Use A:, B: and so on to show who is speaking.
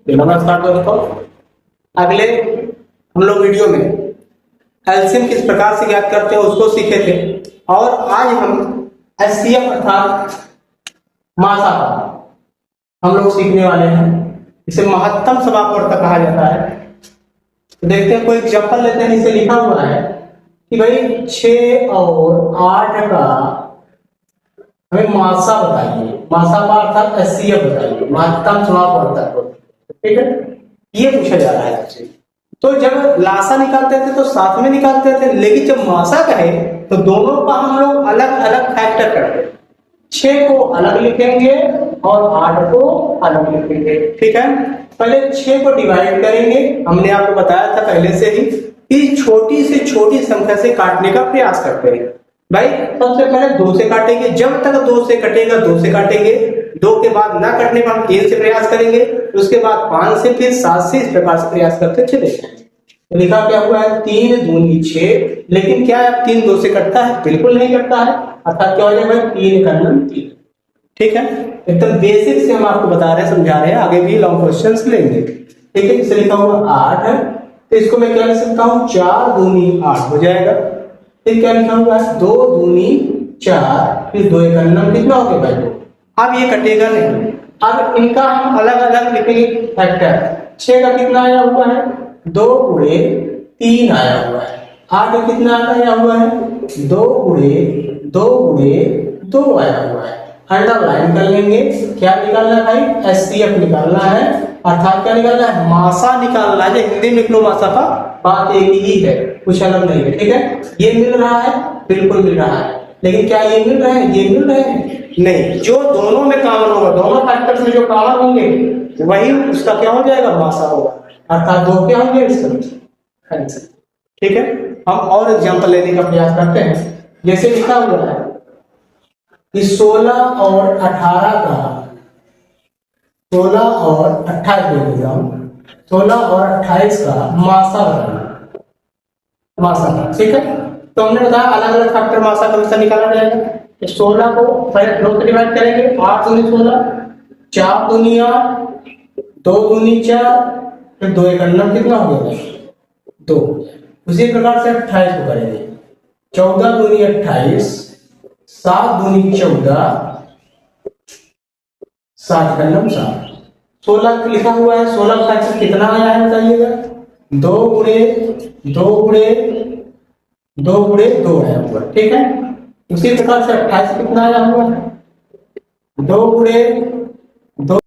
A: नमस्कार दोस्तों, अगले हम लोग वीडियो में एलसीएम किस प्रकार से ज्ञात करते हैं उसको सीखे थे और आज हम एचसीएफ अर्थात मासा हम लोग सीखने वाले हैं। इसे महत्तम समापवर्तक कहा जाता है। तो देखते हैं, कोई एग्जांपल लेते हैं। इसे लिखा हुआ है कि भाई 6 और 8 का हमें मासा बताइए, मासा का अर्थात एचसीएफ बताइए, महत्तम समापवर्तक। ठीक है, ये पूछा जा रहा है आपसे। तो जब लासा निकालते थे तो साथ में निकालते थे, लेकिन जब मासा कहे तो दोनों का हम लोग अलग अलग फैक्टर करते हैं। 6 को अलग लिखेंगे और 8 को अलग लिखेंगे। ठीक है, पहले 6 को डिवाइड करेंगे। हमने आपको बताया था पहले से ही कि छोटी से छोटी संख्या से काटने का प्रयास करते हैं। भाई सबसे पहले 2 से काटेंगे, जब तक 2 से कटेगा 2 से काटेंगे, 2 के बाद ना कटने पर हम 3 से प्रयास करेंगे, उसके बाद 5 से, फिर 7 से, इस प्रकार से प्रयास करते चले जाएंगे। तो लिखा क्या हुआ है 3 दूनी 6, लेकिन क्या है 3 2 से कटता है? बिल्कुल नहीं कटता है, अर्थात क्या हो जाएगा 3 का 3। ठीक है, एकदम बेसिक से हम आपको बता रहे हैं, समझा रहे हैं, आगे भी लॉन्ग क्वेश्चंस लेंगे। ठीक है, इसे लिखा हुआ 8 है, तो इसको मैं क्या लिख सकता हूँ 4 दूनी 8 हो जाएगा। फिर क्या लिखा हुआ है 2 दूनी 4, फिर 2 का नंबर कितना हो गया भाई 2। अब ये कटेगा नहीं, अब इनका हम अलग अलग लिखेंगे फैक्टर। 6 का कितना आया हुआ है 2 गुणे 3 आया हुआ है। 8 का कितना आया हुआ है 2 गुणे 2 गुणे 2 आया हुआ है। अंडरलाइन कर लेंगे। क्या निकालना है भाई? एचसीएफ निकालना है, अर्थात क्या निकालना है? मासा निकालना है। हिंदी में लिख लो, मासा का बात एक ही है, कुछ अलग नहीं है। ठीक है, ये मिल रहा है, बिल्कुल मिल रहा है, लेकिन क्या ये मिल रहे हैं? ये मिल रहे हैं नहीं। जो दोनों में कॉमन होगा, दोनों फैक्टर्स में जो कॉमन होंगे वही उसका क्या हो जाएगा? मासा होगा, अर्थात 2 क्या होंगे इसका आंसर। ठीक है, हम और एग्जांपल लेने का प्रयास करते हैं। जैसे लिखा हुआ है कि 16 और 18 का 16 और 28 दे देता हूं, 16 और 28 का मासा बताना, मासा का। ठीक है, तो हमने बताया अलग अलग फैक्टर मासा का हमेशा निकाला जाएगा। तो 16 को पहले 2 से डिवाइड करेंगे, 8 दूनी 16, 4 दूनी 8, 2 दूनी 4, फिर 2 का नंबर कितना हो गया 2। उसी प्रकार से 28 को करेंगे, 14 दूनी 28, 7 दूनी 14, 7 का नंबर 7। 16 लिखा हुआ है, 16 का फैक्टर कितना आया है बताइएगा? 2 गुणे 2 गुणे 2 गुणे 2 आया हुआ। ठीक है, उसी प्रकार से 28 कितना आया हुआ है 2 गुणे 2